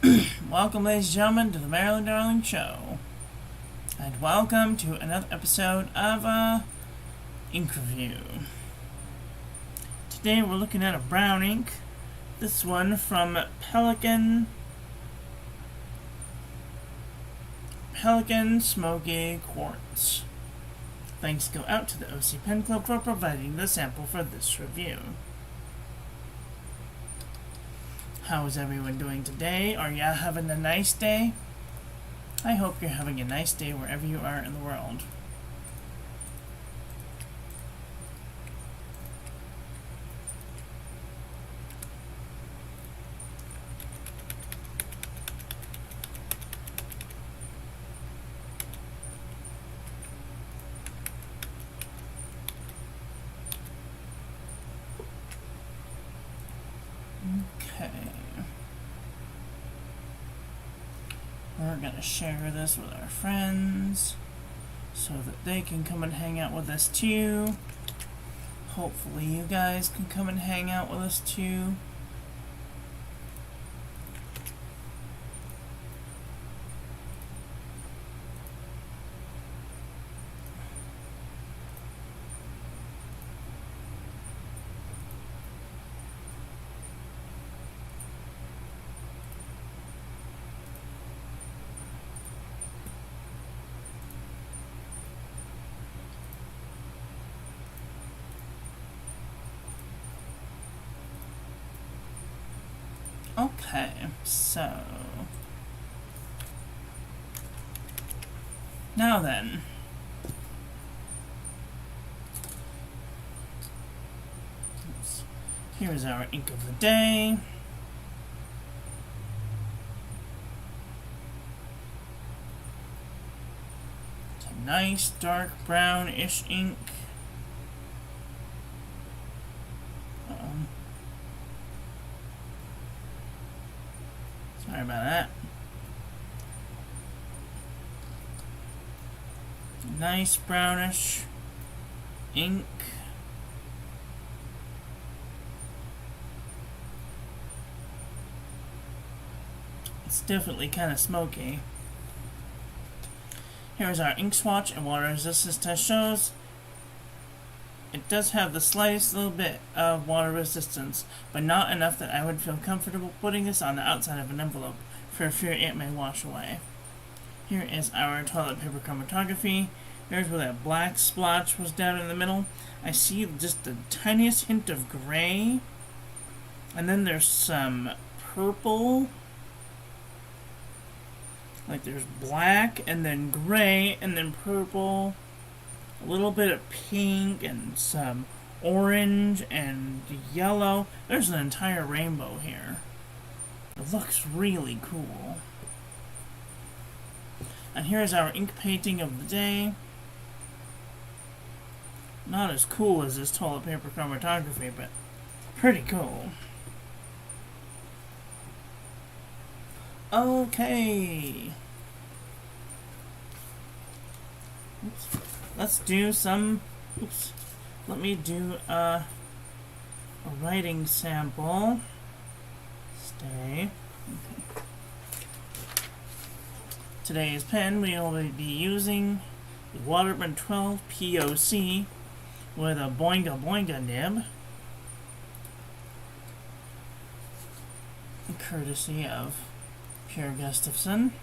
Welcome, ladies and gentlemen, to the Maryland Darling Show. And welcome to another episode of Ink Review. Today we're looking at a brown ink. This one from Pelikan, Smoky, Quartz. Thanks go out to the OC Pen Club for providing the sample for this review. How is everyone doing today? Are ya having a nice day? I hope you're having a nice day wherever you are in the world. Okay. We're gonna share this with our friends so that they can come and hang out with us too. Hopefully you guys can come and hang out with us too. Okay, so now then, here's our ink of the day. It's a nice dark brownish ink. Sorry about that. Nice brownish ink. It's definitely kind of smoky. Here's our ink swatch and water resistance test shows. It does have the slightest little bit of water resistance, but not enough that I would feel comfortable putting this on the outside of an envelope for fear it may wash away. Here is our toilet paper chromatography. Here's where that black splotch was down in the middle. I see just the tiniest hint of gray, and then there's some purple. Like there's black, and then gray, and then purple. A little bit of pink and some orange and yellow. There's an entire rainbow here. It looks really cool. And here's our ink painting of the day. Not as cool as this toilet paper chromatography, but pretty cool. Okay. Oops. Let's do some, let me do a writing sample. Stay. Okay. Today's pen, we will be using the Waterman 12 POC with a Boinga Boinga nib, courtesy of Pierre Gustafson.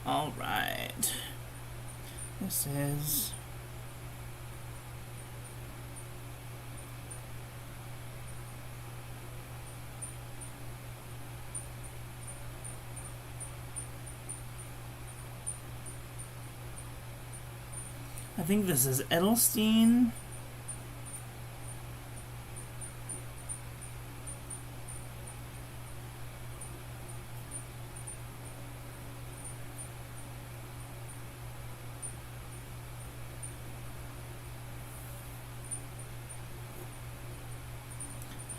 Alright, this is I think this is Edelstein.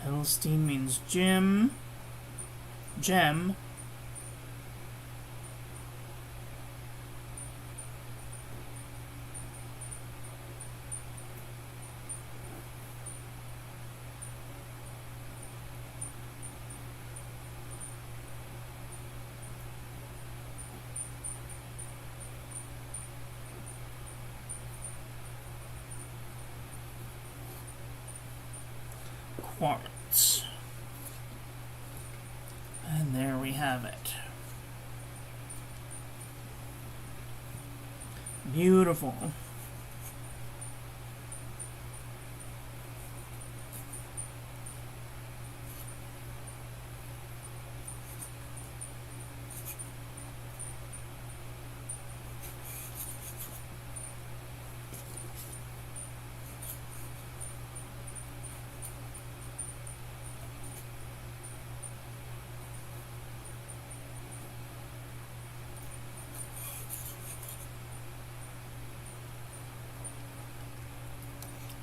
Edelstein means gem. Quartz. And there we have it. Beautiful.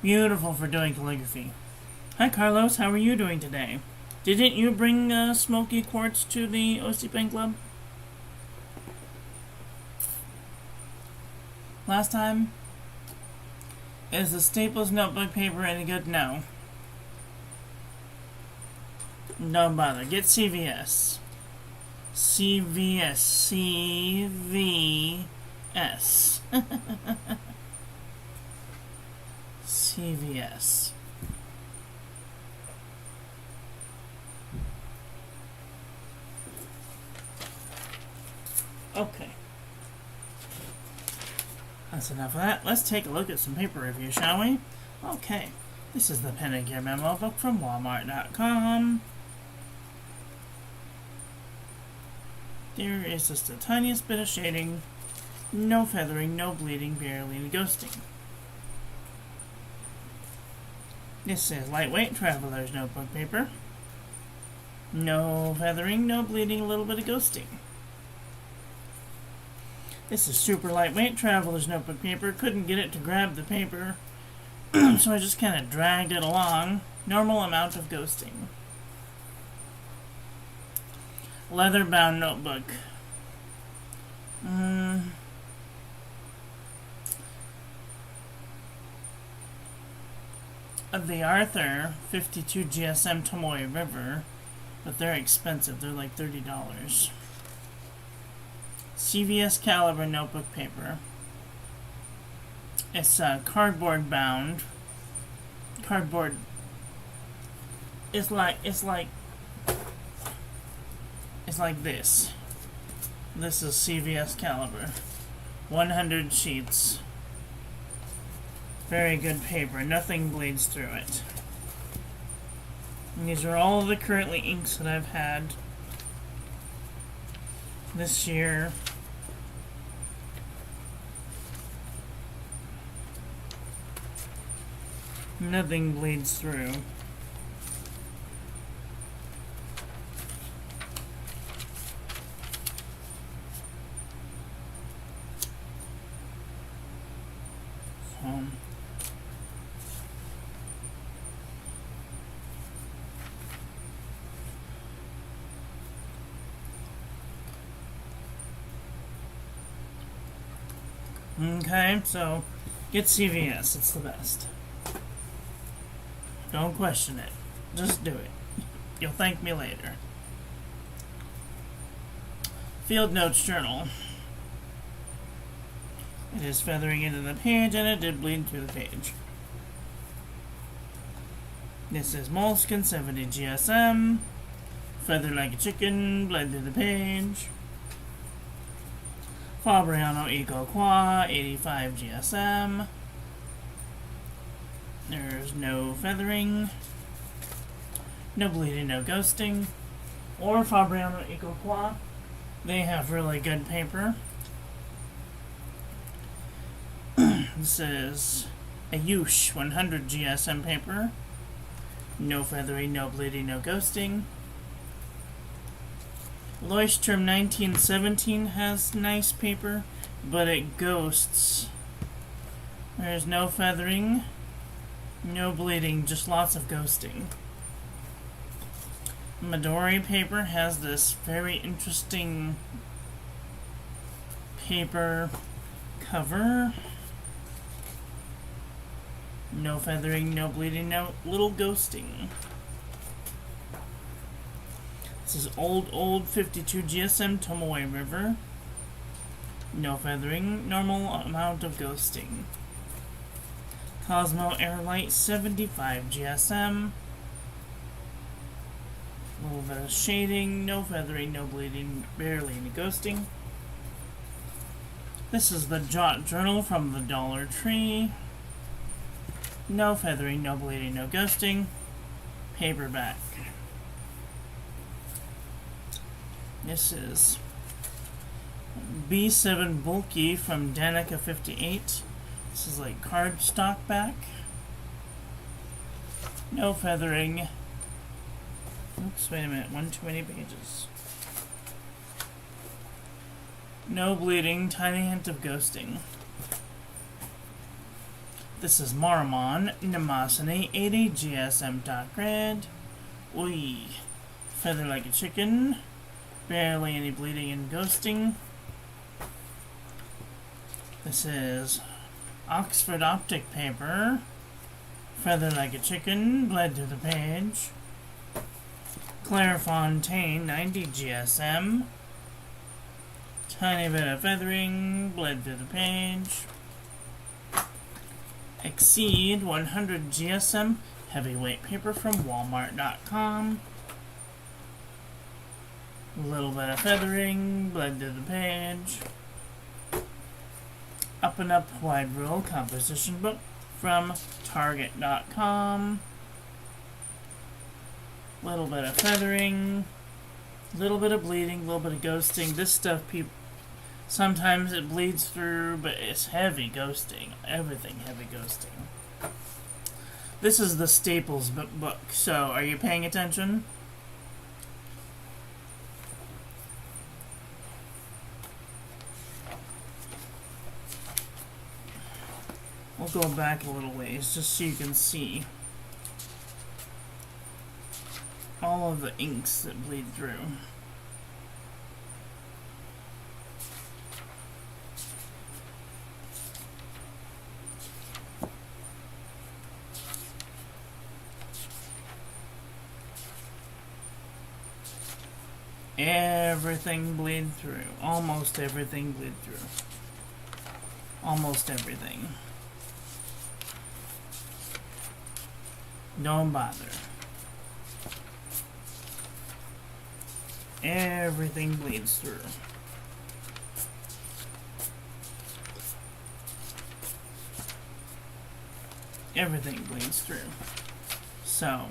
Beautiful for doing calligraphy. Hi Carlos, how are you doing today? Didn't you bring Smoky Quartz to the OC Pen Club? Last time? Is the Staples notebook paper any good? No. Don't bother. Get CVS. CVS. CVS. Okay. That's enough of that. Let's take a look at some paper review, shall we? Okay. This is the Pelikan memo book from Walmart.com. There is just the tiniest bit of shading. No feathering, no bleeding, barely any ghosting. This is lightweight traveler's notebook paper. No feathering, no bleeding, a little bit of ghosting. This is super lightweight traveler's notebook paper. Couldn't get it to grab the paper, so I just kind of dragged it along. Normal amount of ghosting. Leather bound notebook. The Arthur 52 GSM Tomoe River, but they're expensive. They're like $30. CVS caliber notebook paper. It's cardboard bound. Cardboard. It's like this. This is CVS caliber. 100 sheets. Very good paper. Nothing bleeds through it. And these are all of the currently inks that I've had this year. Nothing bleeds through. Okay, so get CVS. It's the best. Don't question it. Just do it. You'll thank me later. Field Notes Journal. It is feathering into the page, and it did bleed through the page. This is Moleskin 70 GSM. Feather like a chicken, bled through the page. Fabriano Eco Qua 85 GSM. There's no feathering, no bleeding, no ghosting. Or Fabriano Eco Qua. They have really good paper. This is a Yush 100 GSM paper. No feathering, no bleeding, no ghosting. Leuchtturm 1917 has nice paper, but it ghosts. There's no feathering, no bleeding, just lots of ghosting. Midori paper has this very interesting paper cover. No feathering, no bleeding, no little ghosting. This is old 52 GSM Tomoe River. No feathering, normal amount of ghosting. Cosmo Airlight 75 GSM. A little bit of shading, no feathering, no bleeding, barely any ghosting. This is the Jot Journal from the Dollar Tree. No feathering, no bleeding, no ghosting. Paperback. This is B7 Bulky from Danica 58. This is like cardstock back. No feathering. Oops, wait a minute. 120 pages. No bleeding. Tiny hint of ghosting. This is Marmon, Nemosiny, 80 GSM dot red. Oi. Feather like a chicken. Barely any bleeding and ghosting. This is Oxford Optic Paper. Feather like a chicken. Bled to the page. Clairefontaine, 90 GSM. Tiny bit of feathering. Bled to the page. Exceed 100 GSM heavyweight paper from Walmart.com. A little bit of feathering, bled to the page. Up and Up Wide Rule composition book from Target.com. Little bit of feathering, little bit of bleeding, little bit of ghosting. This stuff, sometimes it bleeds through, but it's heavy ghosting. Everything heavy ghosting. This is the Staples book, so are you paying attention? We'll go back a little ways just so you can see all of the inks that bleed through. Everything bleed through. Almost everything bleed through. Almost everything. Don't bother. Everything bleeds through. Everything bleeds through. So,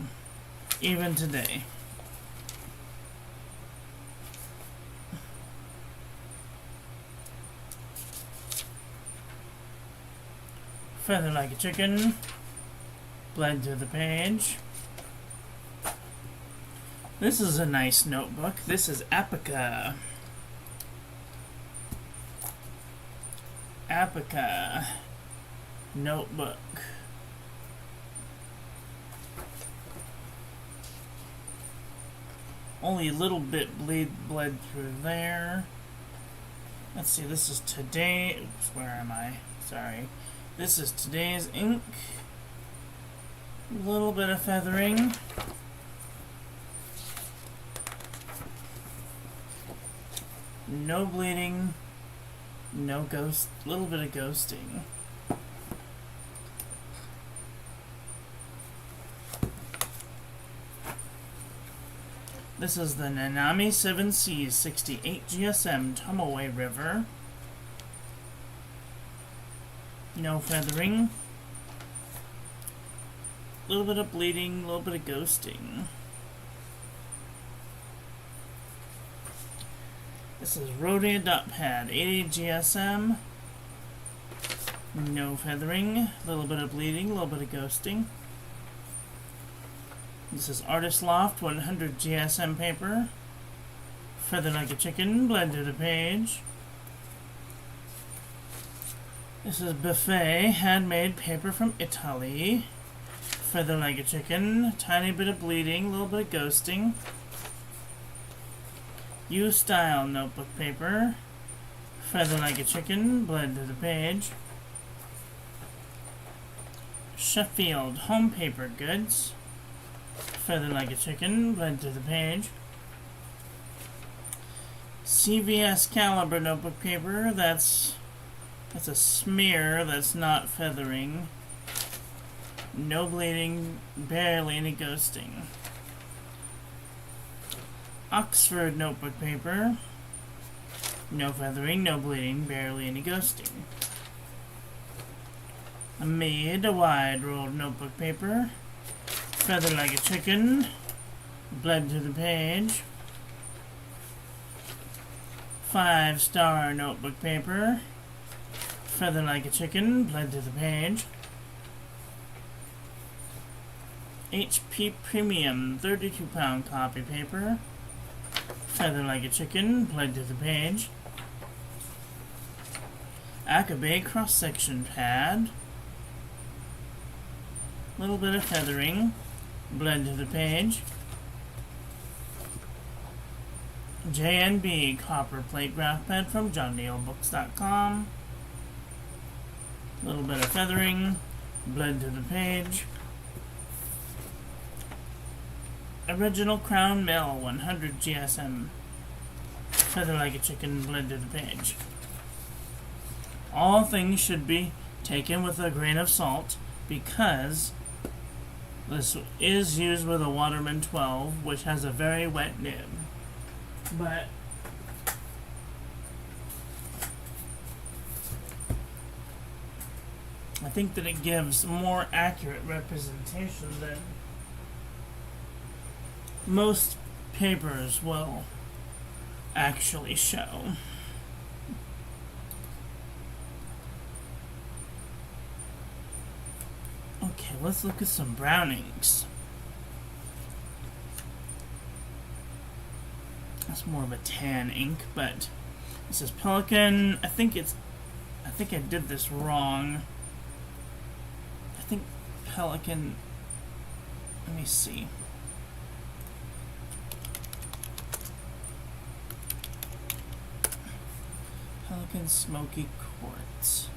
even today. Feather like a chicken. Bled to the page. This is a nice notebook. This is Apica. Apica notebook. Only a little bit bled through there. Let's see, this is today. Oops, where am I? Sorry. This is today's ink. A little bit of feathering. No bleeding. No ghost. Little bit of ghosting. This is the Nanami 7Cs 68 GSM Tomoe River. No feathering. A little bit of bleeding, a little bit of ghosting. This is Rhodia Dot Pad, 80 GSM. No feathering, a little bit of bleeding, a little bit of ghosting. This is Artist Loft, 100 GSM paper. Feather like a chicken, bled to the page. This is Buffet, handmade paper from Italy. Feather like a chicken, tiny bit of bleeding, a little bit of ghosting. U-Style notebook paper. Feather like a chicken, bled to the page. Sheffield home paper goods. Feather like a chicken, bled to the page. CVS Caliber notebook paper. That's a smear. That's not feathering. No bleeding, barely any ghosting. Oxford notebook paper. No feathering, no bleeding, barely any ghosting. I made a wide rolled notebook paper. Feather like a chicken. Bled to the page. 5-star notebook paper. Feather like a chicken. Bled to the page. HP Premium 32-pound copy paper. Feather like a chicken. Bled to the page. Akabe cross-section pad. Little bit of feathering. Bled to the page. JNB copper plate graph pad from johnneilbooks.com. Little bit of feathering. Bled to the page. Original Crown Mill 100 GSM. Feather like a chicken. Bled to the page. All things should be taken with a grain of salt because this is used with a Waterman 12, which has a very wet nib. But I think that it gives more accurate representation than most papers will actually show. Okay, let's look at some brownings. That's more of a tan ink, but this is Pelikan. I think I did this wrong. I think Pelikan, let me see. Pelikan Smoky Quartz.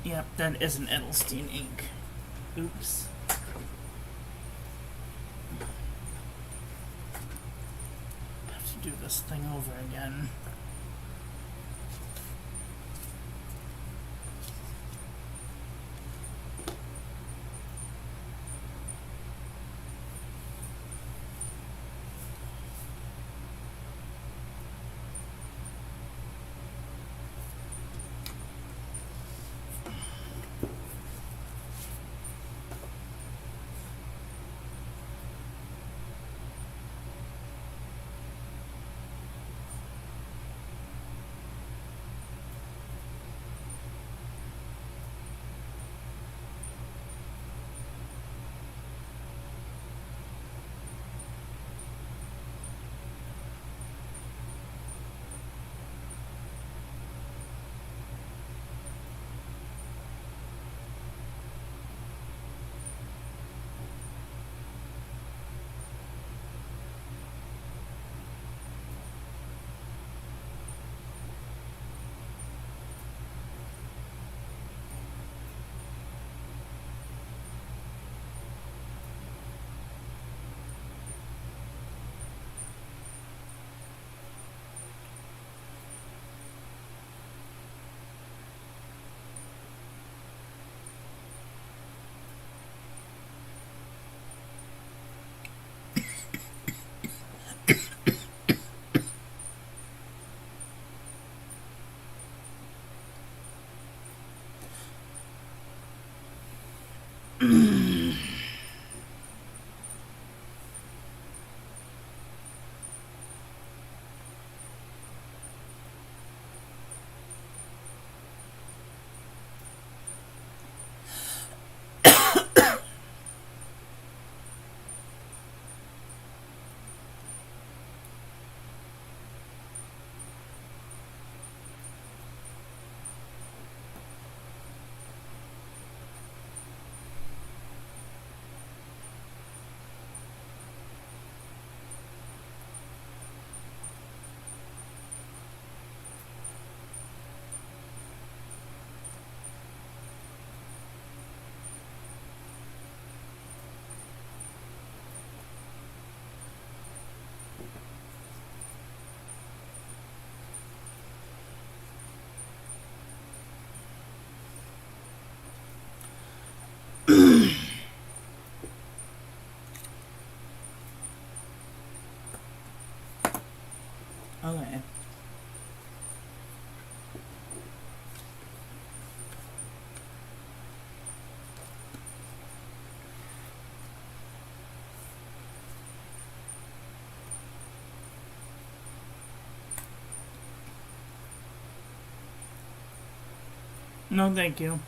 Yep, that is an Edelstein ink. Oops. I have to do this thing over again. No, thank you.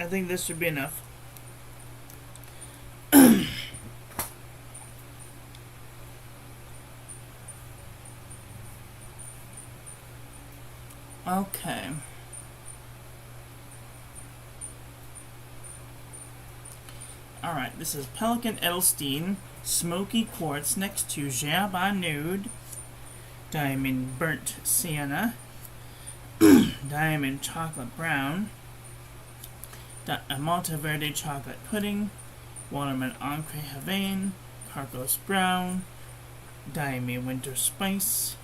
I think this should be enough. Okay. Alright, this is Pelikan, Edelstein, Smoky Quartz next to Jabba Nude, Diamond Burnt Sienna, Diamond Chocolate Brown, Malta Verde Chocolate Pudding, Watermelon Encre Havane, Carcos Brown, Diamond Winter Spice,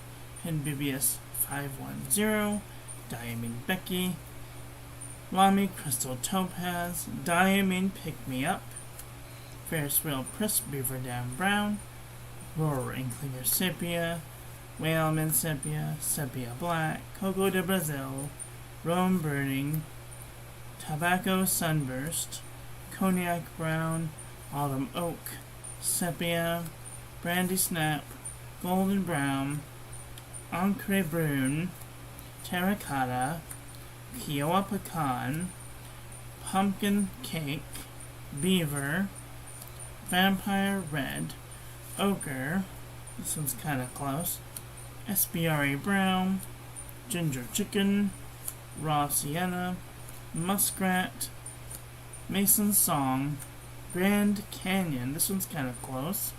Henbibius 510, Diamond Becky, Lamy Crystal Topaz, Diamond Pick Me Up, Ferris Wheel Crisp Beaver Dam Brown, Roaring Clear Sepia, Whaleman Sepia, Sepia Black, Coco de Brazil, Rome Burning, Tobacco Sunburst, Cognac Brown, Autumn Oak, Sepia, Brandy Snap, Golden Brown, Encre Brune, Terracotta, Kiowa Pecan, Pumpkin Cake, Beaver, Vampire Red, Ochre, this one's kinda close, SBRA Brown, Ginger Chicken, Raw Sienna, Muskrat, Mason's Song, Grand Canyon, this one's kinda close,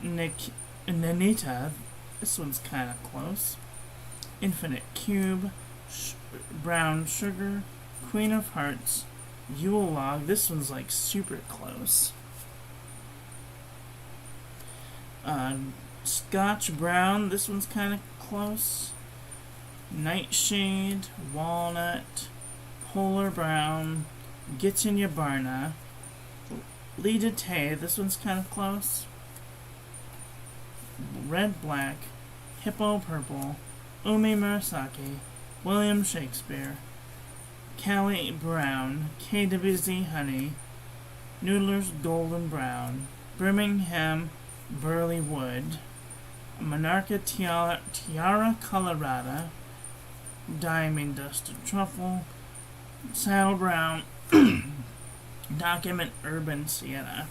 Nanita, this one's kinda close, Infinite Cube, Brown Sugar, Queen of Hearts, Yule Log, this one's like super close. Scotch Brown, this one's kind of close. Nightshade, Walnut, Polar Brown, Gitchen Yabarna, Lita Tay, this one's kind of close. Red Black, Hippo Purple, Umi Murasaki, William Shakespeare, Callie Brown, KWZ Honey, Noodler's Golden Brown, Birmingham Burley Wood, Monarcha Tiara Colorada, Diamond Dusted Truffle, Saddle Brown, Document Urban Sienna.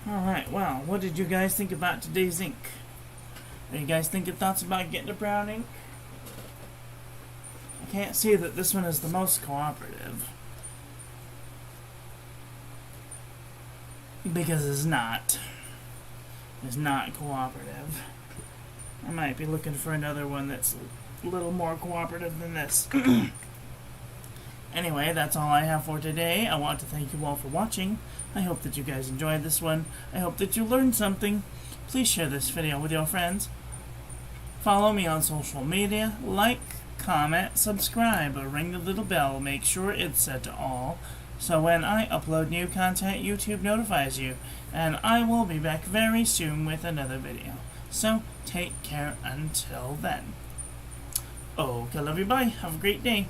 Alright, well, what did you guys think about today's ink? Are you guys thinking thoughts about getting a brown ink? I can't see that this one is the most cooperative. Because it's not. It's not cooperative. I might be looking for another one that's a little more cooperative than this. Anyway, that's all I have for today. I want to thank you all for watching. I hope that you guys enjoyed this one. I hope that you learned something. Please share this video with your friends. Follow me on social media. Like, comment, subscribe, or ring the little bell. Make sure it's set to all, so when I upload new content, YouTube notifies you. And I will be back very soon with another video. So, take care until then. Okay, love you, bye. Have a great day.